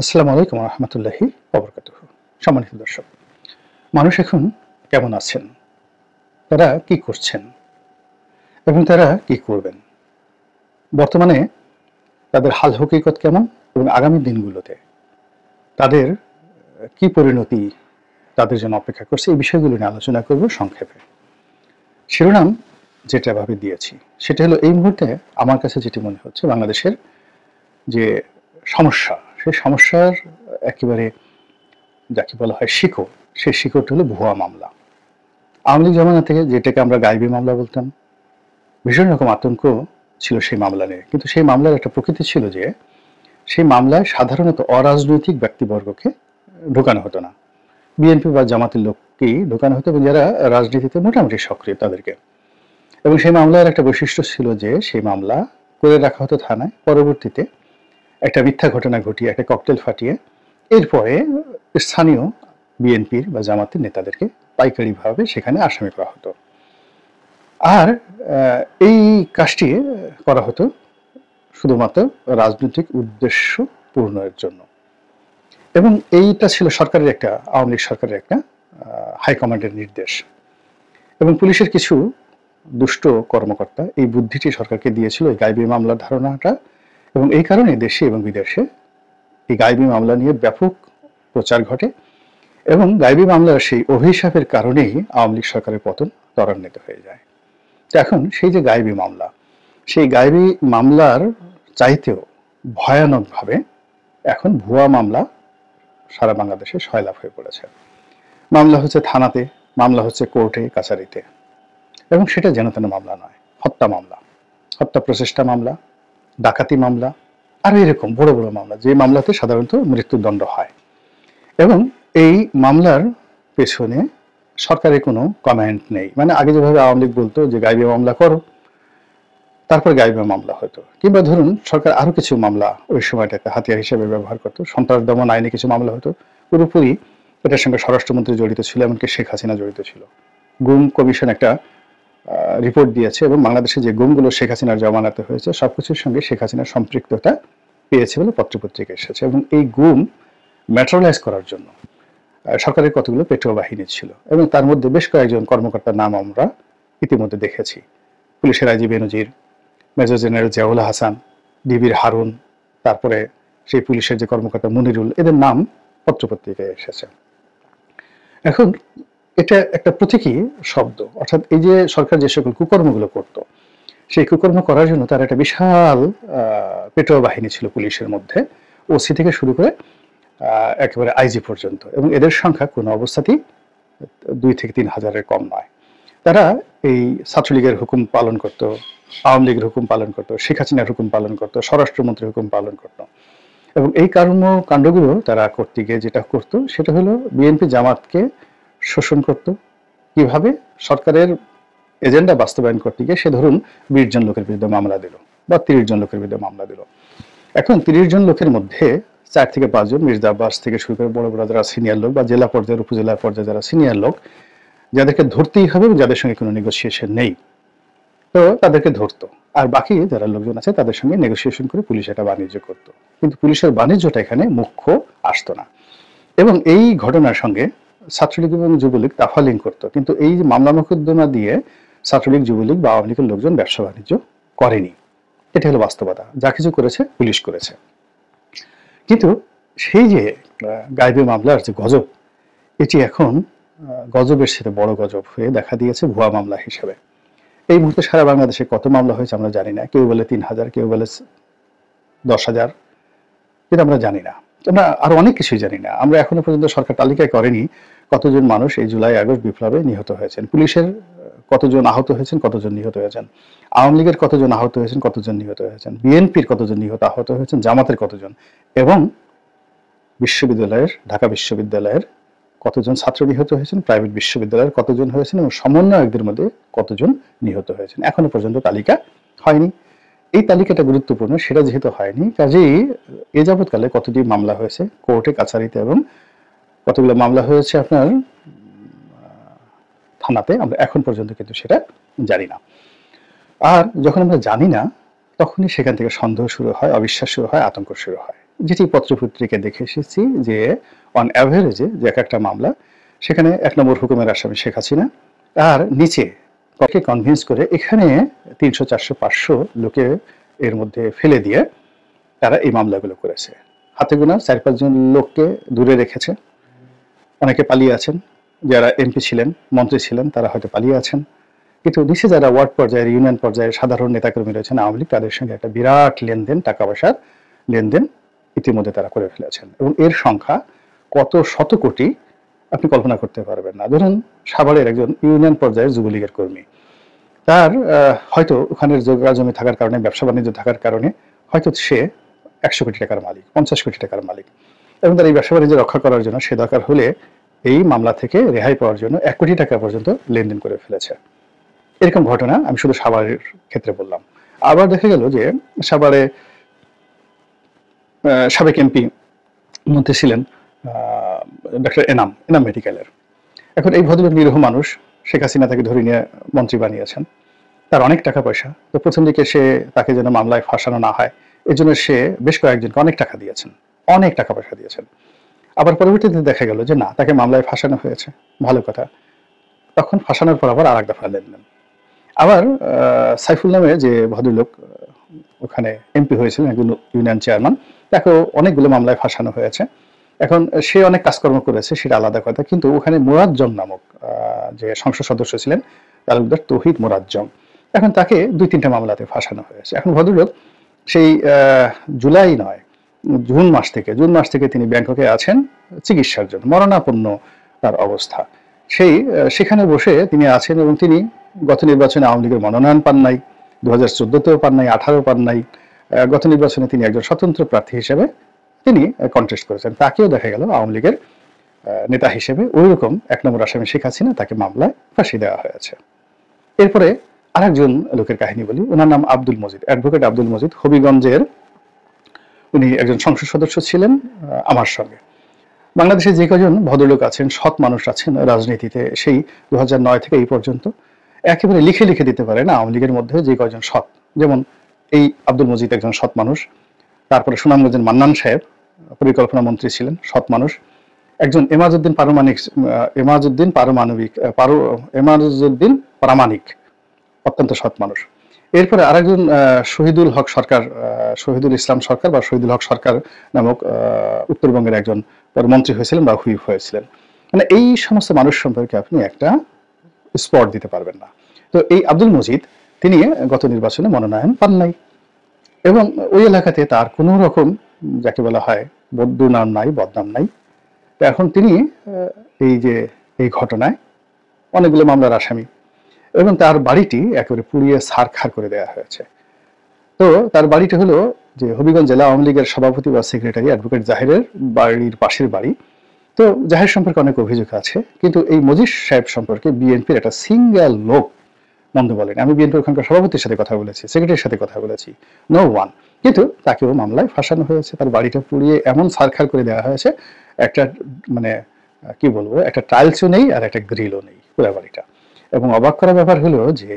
আসসালামু আলাইকুম রহমতুল্লাহি ওবরকাতুহু। সম্মানিত দর্শক, মানুষ এখন কেমন আছেন, তারা কি করছেন এবং তারা কি করবেন, বর্তমানে তাদের হাল হকিকত কেমন এবং আগামী দিনগুলোতে তাদের কি পরিণতি তাদের জন্য অপেক্ষা করছে, এই বিষয়গুলো নিয়ে আলোচনা করব সংক্ষেপে। শিরোনাম যেটা ভাবে দিয়েছি সেটা হলো, এই মুহূর্তে আমার কাছে যেটি মনে হচ্ছে বাংলাদেশের যে সমস্যা, সেই সমস্যার একেবারে যাকে বলা হয় শিকড়, সেই শিকড়টা হলো ভুয়া মামলা। আওয়ামী লীগ জমানা থেকে যেটাকে আমরা গাইবি মামলা বলতাম, ভীষণ রকম আতঙ্ক ছিল সেই মামলা নিয়ে। কিন্তু সেই মামলার একটা প্রকৃতি ছিল যে সেই মামলায় সাধারণত অরাজনৈতিক ব্যক্তিবর্গকে ঢোকানো হতো না, বিএনপি বা জামাতের লোককেই ঢোকানো হতো এবং যারা রাজনীতিতে মোটামুটি সক্রিয় তাদেরকে। এবং সেই মামলার একটা বৈশিষ্ট্য ছিল যে সেই মামলা করে রাখা হতো থানায়, পরবর্তীতে একটা মিথ্যা ঘটনা ঘটিয়ে একটা ককটেল ফাটিয়ে এরপরে স্থানীয় বিএনপির বা জামাতের নেতাদেরকে পাইকারিভাবে সেখানে আসামি করা হতো। আর এই কাজটি করা হতো শুধুমাত্র রাজনৈতিক উদ্দেশ্য পূরণের জন্য। এবং এইটা ছিল সরকারের একটা, আওয়ামী লীগ সরকারের একটা হাইকমান্ডের নির্দেশ। এবং পুলিশের কিছু দুষ্ট কর্মকর্তা এই বুদ্ধিটি সরকারকে দিয়েছিল, এই গাইবি মামলার ধারণাটা। এবং এই কারণে দেশে এবং বিদেশে এই গাইবি মামলা নিয়ে ব্যাপক প্রচার ঘটে এবং গাইবি মামলার সেই অভিশাপের কারণেই আওয়ামী লীগ সরকারের পতন ত্বরান্বিত হয়ে যায়। তো এখন সেই যে গাইবি মামলা, সেই গাইবি মামলার চাইতেও ভয়ানকভাবে এখন ভুয়া মামলা সারা বাংলাদেশে সয়লাভ হয়ে পড়েছে। মামলা হচ্ছে থানাতে, মামলা হচ্ছে কোর্টে কাছারিতে, এবং সেটা যেন তেন মামলা নয়, হত্যা মামলা, হত্যা প্রচেষ্টা মামলা, ডাকাতি মামলা, আর এরকম বড় বড় মামলা, যে মামলাতে সাধারণত মৃত্যুদণ্ড হয়। এবং এই মামলার পেছনে সরকারের কোনো কমেন্ট নেই। মানে আগে যেভাবে আওয়ামী লীগ বলতো যে গাইবি মামলা করো, তারপর গাইবি মামলা হতো, কিংবা ধরুন সরকার আরো কিছু মামলা ওই সময়টাতে হাতিয়ার হিসেবে ব্যবহার করতো, সন্ত্রাস দমন আইনে কিছু মামলা হতো, পুরোপুরি এটার সঙ্গে স্বরাষ্ট্রমন্ত্রী জড়িত ছিল, এমনকি শেখ হাসিনা জড়িত ছিল। গুম কমিশন একটা রিপোর্ট দিয়েছে এবং বাংলাদেশে যে গুমগুলো শেখ হাসিনার জমানাতে হয়েছে সবকিছুর সঙ্গে শেখ হাসিনার সম্পৃক্ততা পেয়েছে বলে পত্রপত্রিকা এসেছে। এবং এই গুম ম্যাটেরিয়ালাইজ করার জন্য সরকারের কতগুলো পেটোয়া বাহিনী ছিল এবং তার মধ্যে বেশ কয়েকজন কর্মকর্তার নাম আমরা ইতিমধ্যে দেখেছি। পুলিশের আইজি বেনজির, মেজর জেনারেল জিয়াউল হাসান, ডিবির হারুন, তারপরে সেই পুলিশের যে কর্মকর্তা মনিরুল, এদের নাম পত্রপত্রিকায় এসেছে। এখন এটা একটা প্রতীকী শব্দ, অর্থাৎ এই যে সরকার যে সকল কুকর্মগুলো করত, সেই কুকর্ম করার জন্য তার একটা বিশাল পেটোয়া বাহিনী ছিল পুলিশের মধ্যে, ওসি থেকে শুরু করে একেবারে আইজি পর্যন্ত। এবং এদের সংখ্যা কোনো অবস্থাতেই 2 থেকে 3 হাজারের কম নয়। তারা এই ছাত্রলীগের হুকুম পালন করত, আওয়ামী লীগের হুকুম পালন করত, শেখ হাসিনার হুকুম পালন করত, স্বরাষ্ট্রমন্ত্রীর হুকুম পালন করত। এবং এই কর্মকাণ্ডগুলো তারা করতে গিয়ে যেটা করত সেটা হলো বিএনপি জামাতকে শোষণ করত। কিভাবে? সরকারের এজেন্ডা বাস্তবায়ন করতে গিয়ে সে ধরুন 20 জন লোকের বিরুদ্ধে মামলা দিল বা 30 জন লোকের বিরুদ্ধে মামলা দিল। এখন 30 জন লোকের মধ্যে 4 থেকে 5 জন, মির্জা আব্বাস থেকে শুরু করে বড় বড় যারা সিনিয়র লোক বা জেলা পর্যায়ের উপজেলা পর্যায়ে যারা সিনিয়র লোক, যাদেরকে ধরতেই হবে, যাদের সঙ্গে কোনো নেগোসিয়েশন নেই, তো তাদেরকে ধরতো। আর বাকি যারা লোকজন আছে তাদের সঙ্গে নেগোসিয়েশন করে পুলিশ এটা বাণিজ্য করতো। কিন্তু পুলিশের বাণিজ্যটা এখানে মুখ্য আসতো না। এবং এই ঘটনার সঙ্গে ছাত্রলীগ এবং যুবলীগ তাফালিং করতো। কিন্তু এই যে মামলা মোকদ্দমা দিয়ে ছাত্রলীগ, যুবলীগ বা আওয়ামী লীগের লোকজন ব্যবসা বাণিজ্য করেনি, এটা হলো বাস্তবতা। যা কিছু করেছে পুলিশ করেছে। কিন্তু সেই যে গাইবি মামলার যে গজব, এটি এখন গজবের সাথে বড় গজব হয়ে দেখা দিয়েছে ভুয়া মামলা হিসেবে। এই মুহূর্তে সারা বাংলাদেশে কত মামলা হয়েছে আমরা জানি না। কেউ বলে 3000, কেউ বলে 10,000, কিন্তু আমরা জানি না। আমরা আরো অনেক কিছুই জানি না। আমরা এখনো পর্যন্ত সরকার তালিকায় করেনি কতজন মানুষ এই জুলাই আগস্ট বিপ্লবে নিহত হয়েছেন, পুলিশের কতজন আহত হয়েছেন, কতজন নিহত হয়েছেন, আওয়ামী লীগের কতজন আহত হয়েছেন, কতজন নিহত হয়েছেন, বিএনপির কতজন নিহত আহত হয়েছেন, জামাতের কতজন, এবং বিশ্ববিদ্যালয়ের, ঢাকা বিশ্ববিদ্যালয়ের কতজন ছাত্র নিহত হয়েছেন, প্রাইভেট বিশ্ববিদ্যালয়ের কতজন হয়েছেন এবং সমন্বয়কদের মধ্যে কতজন নিহত হয়েছেন, এখনো পর্যন্ত তালিকা হয়নি। এই তালিকাটা গুরুত্বপূর্ণ, সেটা যেহেতু হয়নি, কাজেই এ যাবৎকালে কতটি মামলা হয়েছে কোর্টে কাছারিতে এবং কতগুলো মামলা হয়েছে আপনার থানাতে, আমরা এখন পর্যন্ত কিন্তু সেটা জানি না। আর যখন আমরা জানি না, তখনই সেখান থেকে সন্দেহ শুরু হয়, অবিশ্বাস শুরু হয়, আতঙ্ক শুরু হয়। যেটি পত্রপত্রিকায় দেখে এসেছি যে অন অ্যাভারেজে যে এক একটা মামলা সেখানে ১ নম্বর হুকুমের আসামি শেখ হাসিনা, আর নিচে কাউকে কনভিন্স করে এখানে ৩০০, ৪০০, ৫০০ লোকে এর মধ্যে ফেলে দিয়ে তারা এই মামলাগুলো করেছে। হাতে গোনা ৪-৫ জন লোককে দূরে রেখেছে। অনেকে পালিয়ে আছেন, যারা এমপি ছিলেন, মন্ত্রী ছিলেন, তারা হয়তো পালিয়ে আছেন। কিন্তু নিচে যারা ওয়ার্ড পর্যায়ের, ইউনিয়ন পর্যায়ের সাধারণ নেতাকর্মী রয়েছেন আওয়ামী লীগ, তাদের সঙ্গে একটা বিরাট লেনদেন, টাকা পয়সার লেনদেন ইতিমধ্যে তারা করে ফেলেছেন, এবং এর সংখ্যা কত শত কোটি আপনি কল্পনা করতে পারবেন না। ধরুন সাভারের একজন ইউনিয়ন পর্যায়ের যুবলীগের কর্মী, তার হয়তো ওখানের জায়গা জমি থাকার কারণে, ব্যবসা বাণিজ্য থাকার কারণে হয়তো সে ১০০ কোটি টাকার মালিক, ৫০ কোটি টাকার মালিক, এবং তার এই ব্যবসা বাণিজ্য রক্ষা করার জন্য সে দরকার হলে এই মামলা থেকে রেহাই পাওয়ার জন্য ১ কোটি টাকা পর্যন্ত লেনদেন করে ফেলেছে। এরকম ঘটনা আমি শুধু সাভারের ক্ষেত্রে বললাম। আবার দেখা গেল যে সাভারে সাবেক এমপি মধ্যে ছিলেন ডক্টর এনাম মেডিকেলের। এখন এই ভদ্রলোক নিরীহ মানুষ, শেখ হাসিনা তাকে ধরে নিয়ে মন্ত্রী বানিয়েছেন, তার অনেক টাকা পয়সা। তো প্রথম দিকে তাকে যেন মামলায় ফাঁসানো না হয় এজন্য সে বেশ কয়েকজনকে অনেক টাকা দিয়েছেন, অনেক টাকা পয়সা দিয়েছেন। আবার পরবর্তীতে দেখা গেল যে না, তাকে মামলায় ফাঁসানো হয়েছে, ভালো কথা। তখন ফাঁসানোর পর আবার আর এক দফা লেনদেন। আবার সাইফুল নামে যে ভদ্রলোক ওখানে এমপি হয়েছিলেন, একজন ইউনিয়ন চেয়ারম্যান, তাকেও অনেকগুলো মামলায় ফাঁসানো হয়েছে। এখন সে অনেক কাজকর্ম করেছে, সেটা আলাদা কথা, কিন্তু ওখানে মোরাজ্জম নামক যে সংসদ সদস্য ছিলেন, তালুকদার তৌহিদ মোরাজ্জম, এখন তাকে ২-৩টা মামলাতে ফাঁসানো হয়েছে। এখন ভদ্রলোক সেই জুলাই নয়, জুন মাস থেকে তিনি ব্যাংককে আছেন চিকিৎসার জন্য, মরণাপন্ন তার অবস্থা। সেখানে বসে তিনি আছেন, এবং তিনি গত নির্বাচনে আওয়ামী লীগের মনোনয়ন পান নাই, ২০১৪তেও পান নাই, ২০১৮ পান নাই। গত নির্বাচনে তিনি একজন স্বতন্ত্র প্রার্থী হিসেবে তিনি কন্টেস্ট করেছেন। তাকেও দেখা গেল আওয়ামী লীগের নেতা হিসেবে ওই রকম ১ নম্বর আসামি শেখ হাসিনা, তাকে মামলায় ফাঁসি দেওয়া হয়েছে। এরপরে আরেকজন লোকের কাহিনী বলি, ওনার নাম আব্দুল মজিদ, অ্যাডভোকেট আব্দুল মজিদ, হবিগঞ্জের। উনি একজন সংসদ সদস্য ছিলেন আমার সঙ্গে। বাংলাদেশে যে কজন ভদ্রলোক আছেন, সৎ মানুষ আছেন রাজনীতিতে, সেই ২০০৯ থেকে এই পর্যন্ত একেবারে লিখে লিখে দিতে পারে না আওয়ামী লীগের মধ্যে যে কজন সৎ। যেমন এই আব্দুল মজিদ একজন সৎ মানুষ। তারপরে সুনামগঞ্জের মান্নান সাহেব পরিকল্পনা মন্ত্রী ছিলেন, সৎ মানুষ। একজন এমাজউদ্দিন পারামানিক, অত্যন্ত সৎ মানুষ। এরপরে আরেকজন শহীদুল হক সরকার, শহীদুল ইসলাম সরকার বা শহীদুল হক সরকার নামক উত্তরবঙ্গের একজন মন্ত্রী হয়েছিলেন বা হুইপ হয়েছিলেন। মানে এই সমস্ত মানুষ সম্পর্কে আপনি একটা স্পট দিতে পারবেন না। তো এই আব্দুল মজিদ, তিনি গত নির্বাচনে মনোনয়ন পান নাই, এবং ওই এলাকাতে তার কোনো রকম যাকে বলা হয় বদনাম নাই, বদনাম নাই। তো এখন তিনি এই ঘটনায় অনেকগুলো মামলার আসামি, এবং তার বাড়িটি একেবারে পুড়িয়ে ছারখার করে দেওয়া হয়েছে। তো তার বাড়িটি হলো যে হবিগঞ্জ জেলা আওয়ামী লীগের সভাপতি বা সেক্রেটারি অ্যাডভোকেট জাহিরের বাড়ির পাশের বাড়ি। তো জাহির সম্পর্কে অনেক অভিযোগ আছে, কিন্তু এই মজিদ সাহেব সম্পর্কে বিএনপির একটা সিঙ্গেল লোক মন্দ বলেন। আমি বিএনপির ওখানকার সভাপতির সাথে কথা বলেছি, সেক্রেটারির সাথে কথা বলেছি, নো ওয়ান। কিন্তু তাকেও মামলায় ফাঁসানো হয়েছে, তার বাড়িটা পুড়িয়ে এমন ছারখার করে দেওয়া হয়েছে, একটা মানে কি বলবো, একটা টাইলসও নেই আর একটা গ্রিলও নেই পুরো বাড়িটা। এবং অবাক করার ব্যাপার হলো যে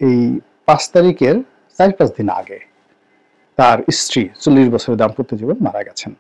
এই ৫ তারিখের ৪-৫ দিন আগে তার স্ত্রী ৪০ বছরের দাম্পত্য জীবন মারা গেছেন,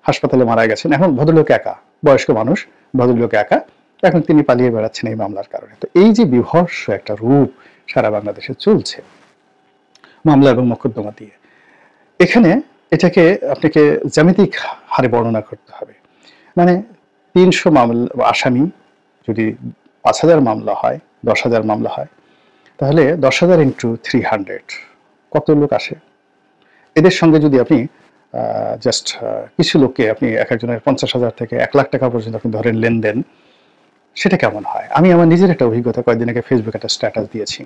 হাসপাতালে মারা গেছেন। এখন ভদ্রলোক একা, বয়স্ক মানুষ, ভদ্রলোক একা, এখন তিনি পালিয়ে বেড়াচ্ছেন এই মামলার কারণে। তো এই যে বিভৎস একটা রূপ সারা বাংলাদেশে চলছে মামলা এবং মোকদ্দমা দিয়ে, এখানে এটাকে আপনাকে জ্যামিতিক হারে বর্ণনা করতে হবে। মানে ৩০০ মামলা আসামি, যদি ৫,০০০ মামলা হয়, ১০,০০০ মামলা হয়, তাহলে ১০,০০০ ইন্টু 300 কত লোক আসে? এদের সঙ্গে যদি আপনি জাস্ট কিছু লোককে আপনি এক একজনের ৫০,০০০ থেকে ১,০০,০০০ টাকা পর্যন্ত আপনি ধরেন লেনদেন, সেটা কেমন হয়? আমি আমার নিজের একটা অভিজ্ঞতা কয়েকদিন আগে ফেসবুকে একটা স্ট্যাটাস দিয়েছি।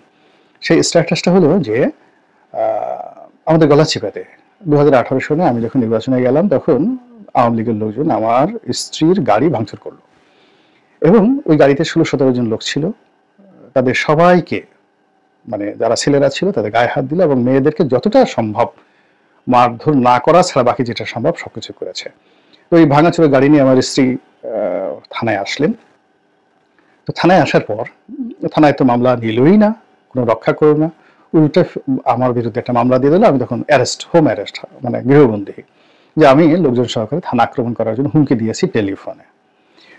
সেই স্ট্যাটাসটা হলো যে আমাদের গলাচিপাতে ২০১৮ সনে আমি যখন নির্বাচনে গেলাম, তখন আওয়ামী লীগের লোকজন আমার স্ত্রীর গাড়ি ভাঙচুর করলো, এবং ওই গাড়িতে ১৬-১৭ জন লোক ছিল। তাদের সবাইকে, মানে যারা ছেলেরা ছিল তাদের গায়ে হাত দিল, এবং মেয়েদেরকে যতটা সম্ভব মারধর না করা ছাড়া বাকি যেটা সম্ভব সবকিছু করেছে। তো এই ভাঙাচোরা গাড়ি নিয়ে আমার স্ত্রী থানায় আসলেন। তো থানায় আসার পর, থানায় তো মামলা নিলই না, কোনো রক্ষা করো না, উল্টে আমার বিরুদ্ধে একটা মামলা দিয়ে দিল। আমি তখন হোম অ্যারেস্ট, মানে গৃহবন্দী। যে আমি লোকজন সহকারে থানা আক্রমণ করার জন্য হুমকি দিয়েছি টেলিফোনে।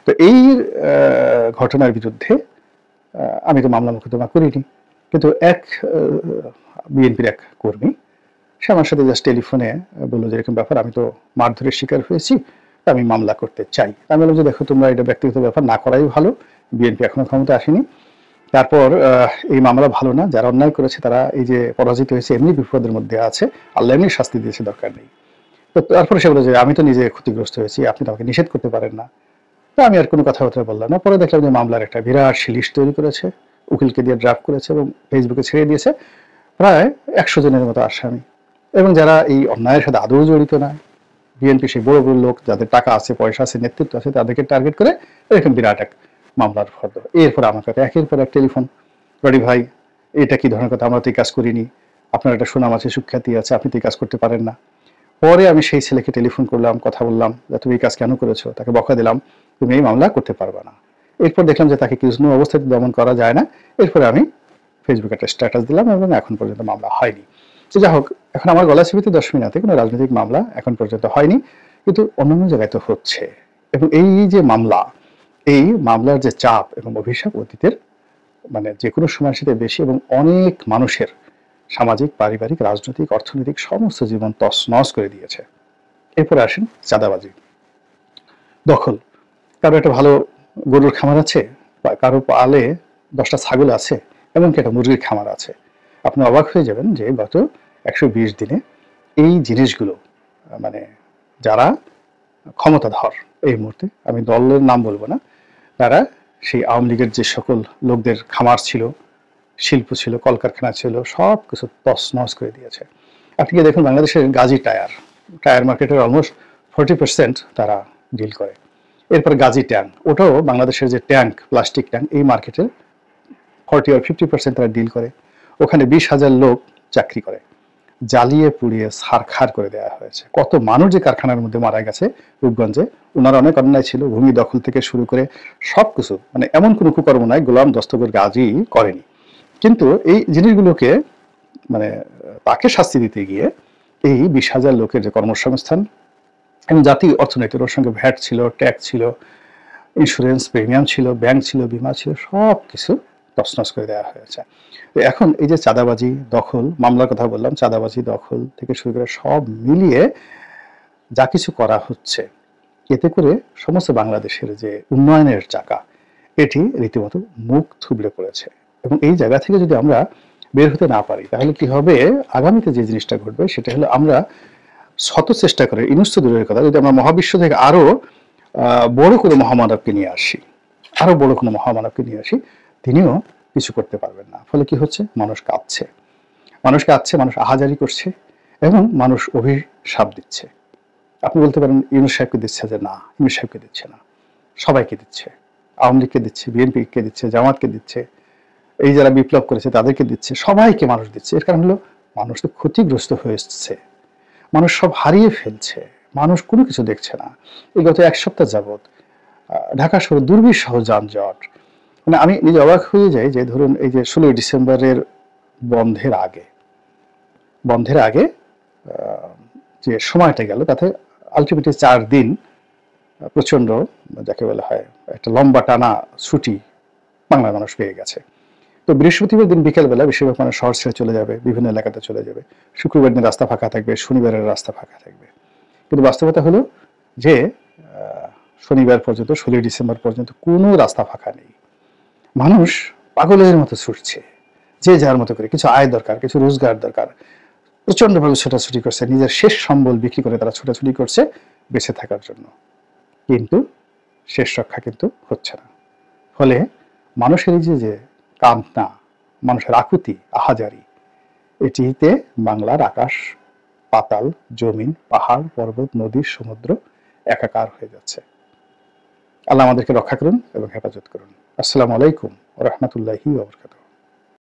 তো এই ঘটনার বিরুদ্ধে আমি তো মামলা মোকদ্দমা করিনি, কিন্তু এক বিএনপির এক কর্মী সে আমার সাথে জাস্ট টেলিফোনে বললো যে এরকম ব্যাপার, আমি তো মারধরের শিকার হয়েছি, আমি মামলা করতে চাই। আমি বললাম যে দেখো, তোমরা এটা ব্যক্তিগত ব্যাপার না করাই ভালো, বিএনপি এখনো ক্ষমতা আসেনি। তারপর এই মামলা ভালো না, যারা অন্যায় করেছে তারা এই যে পরাজিত হয়েছে এমনি বিপদের মধ্যে আছে, আল্লাহ এমনি শাস্তি দিয়েছে, দরকার নেই। তো তারপরে সে বলে যে আমি তো নিজে ক্ষতিগ্রস্ত হয়েছি, আপনি তো আমাকে নিষেধ করতে পারেন না। তো আমি আর কোনো কথাবার্তা বললাম না। পরে দেখলাম যে মামলার একটা বিরাট লিস্ট তৈরি করেছে, উকিলকে দিয়ে ড্রাফট করেছে এবং ফেসবুকে ছেড়ে দিয়েছে প্রায় 100 জনের মতো আসামি, এবং যারা এই অন্যায়ের সাথে আদৌ জড়িত না, বিএনপি সেই বড় বড় লোক যাদের টাকা আছে, পয়সা আছে, নেতৃত্ব আছে, তাদেরকে টার্গেট করে এরকম বিরাট এক মামলার ফর্দ। এরপর আমার কাছে একের পর এক টেলিফোন, রডি ভাই এটা কি ধরনের কথা, আমরা তো এই কাজ করিনি, আপনার একটা সুনাম আছে, সুখ্যাতি আছে, আপনি তো এই কাজ করতে পারেন না। পরে আমি সেই ছেলেকে টেলিফোন করলাম, কথা বললাম যে তুমি এই কাজ কেন করেছো, তাকে বকা দিলাম, তুমি এই মামলা করতে পারবে না। এরপর দেখলাম যে তাকে কোনো অবস্থাতে দমন করা যায় না। এরপরে আমি ফেসবুকে একটা স্ট্যাটাস দিলাম এবং এখন পর্যন্ত মামলা হয়নি। তো যাই হোক, এখন আমার গলা চিবিতে 10 মিনিটে কোনো রাজনৈতিক মামলা এখন পর্যন্ত হয়নি, কিন্তু অন্যান্য জায়গায় তো হচ্ছে। এবং এই যে মামলা, এই মামলার যে চাপ এবং অভিশাপ অতীতের মানে যে কোনো সময়ের সাথে বেশি, এবং অনেক মানুষের সামাজিক, পারিবারিক, রাজনৈতিক, অর্থনৈতিক সমস্ত জীবন তছনছ করে দিয়েছে। এরপরে আসেন চাঁদাবাজি, দখল। কারো একটা ভালো গরুর খামার আছে, বা কারো পালে 10টা ছাগল আছে, এমনকি একটা মুরগির খামার আছে, আপনি অবাক হয়ে যাবেন যে গত 120 দিনে এই জিনিসগুলো মানে যারা ক্ষমতাধর এই মুহূর্তে, আমি দলের নাম বলবো না, তারা সেই আওয়ামী লীগের যে সকল লোকদের খামার ছিল, শিল্প ছিল, কলকারখানা ছিল, সব কিছু তছনছ করে দিয়েছে। আপনি কি দেখুন, বাংলাদেশের গাজী টায়ার মার্কেটের অলমোস্ট 40% তারা ডিল করে। এরপর গাজী ট্যাঙ্ক, ওটাও বাংলাদেশের যে ট্যাঙ্ক, প্লাস্টিক ট্যাঙ্ক, এই মার্কেটের 40 or 50% তারা ডিল করে। ওখানে 20,000 লোক চাকরি করে, জ্বালিয়ে পুড়িয়ে ছারখার করে দেওয়া হয়েছে। কত মানুষ যে কারখানার মধ্যে মারা গেছে রূপগঞ্জে, ওনার অনেক অন্যায় ছিল, ভূমি দখল থেকে শুরু করে সবকিছু, মানে এমন কোনো কুকর্ম নাই গোলাম দস্তগীর গাজী করেনি। কিন্তু এই জিনিসগুলোকে মানে তাকে শাস্তি দিতে গিয়ে এই 20,000 লোকের যে কর্মসংস্থান এবং জাতীয় অর্থনীতির, ওর সঙ্গে ভ্যাট ছিল, ট্যাক্স ছিল, ইন্স্যুরেন্স প্রিমিয়াম ছিল, ব্যাংক ছিল, বিমা ছিল, সব কিছু তছনছ করে দেওয়া হয়েছে। তো এখন এই যে চাঁদাবাজি, দখল, মামলার কথা বললাম, চাঁদাবাজি, দখল থেকে শুরু করে সব মিলিয়ে যা কিছু করা হচ্ছে, এতে করে সমস্ত বাংলাদেশের যে উন্নয়নের চাকা, এটি রীতিমতো মুখ থুবড়ে পড়েছে। এবং এই জায়গা থেকে যদি আমরা বের হতে না পারি, তাহলে কি হবে, আগামীতে যে জিনিসটা ঘটবে সেটা হলো আমরা শত চেষ্টা করে, ইনুস তো দূরের কথা, যদি আমরা মহাবিশ্ব থেকে আরো বড় কোনো মহামানবকে নিয়ে আসি, আরো বড় কোনো মহামানবকে নিয়ে আসি, তিনিও কিছু করতে পারবেন না। ফলে কি হচ্ছে, মানুষ কাঁদছে, মানুষ আহাজারি করছে এবং মানুষ অভিশাপ দিচ্ছে। আপনি বলতে পারেন ইউনূস সাহেবকে দিচ্ছে, যে না, ইউনূস সাহেবকে দিচ্ছে না, সবাইকে দিচ্ছে, আওয়ামী লীগকে দিচ্ছে, বিএনপিকে দিচ্ছে, জামাতকে দিচ্ছে, এই যারা বিপ্লব করেছে তাদেরকে দিচ্ছে, সবাইকে মানুষ দিচ্ছে। এর কারণ হলো মানুষ তো ক্ষতিগ্রস্ত হয়েছে, মানুষ সব হারিয়ে ফেলছে, মানুষ কোনো কিছু দেখছে না। এই গত 1 সপ্তাহ যাবৎ ঢাকা শহরে দুর্বিষহ যানজট, মানে আমি নিজে অবাক হয়ে যাই যে ধরুন এই যে 16 ডিসেম্বরের বন্ধের আগে যে সময়টা গেল, তাতে আলটিমেটলি 4 দিন প্রচন্ড, যাকে বলা হয় একটা লম্বা টানা ছুটি বাংলার মানুষ পেয়ে গেছে। তো বৃহস্পতিবার দিন বিকেলবেলা বেশিরভাগ মানুষ শহর ছেড়ে চলে যাবে, বিভিন্ন এলাকাতে চলে যাবে, শুক্রবার দিন রাস্তা ফাঁকা থাকবে, শনিবারের রাস্তা ফাঁকা থাকবে। কিন্তু বাস্তবতা হলো যে শনিবার পর্যন্ত, 16 ডিসেম্বর পর্যন্ত কোনো রাস্তা ফাঁকা নেই। মানুষ পাগলের মতো ছুটছে, যে যার মতো করে, কিছু আয় দরকার, কিছু রোজগার দরকার, প্রচন্ডভাবে ছোটাছুটি করছে, নিজের শেষ সম্বল বিক্রি করে তারা ছোটাছুটি করছে বেঁচে থাকার জন্য। কিন্তু শেষ রক্ষা কিন্তু হচ্ছে না। ফলে মানুষের এই যে কান্না, মানুষের আকুতি, আহাজারি, এটিতে বাংলার আকাশ পাতাল, জমিন, পাহাড়, পর্বত, নদী, সমুদ্র একাকার হয়ে যাচ্ছে। আল্লাহ আমাদেরকে রক্ষা করুন এবং হেফাজত করুন। আসসালামু আলাইকুম ওয়া রাহমাতুল্লাহি ওয়া বারাকাতুহু।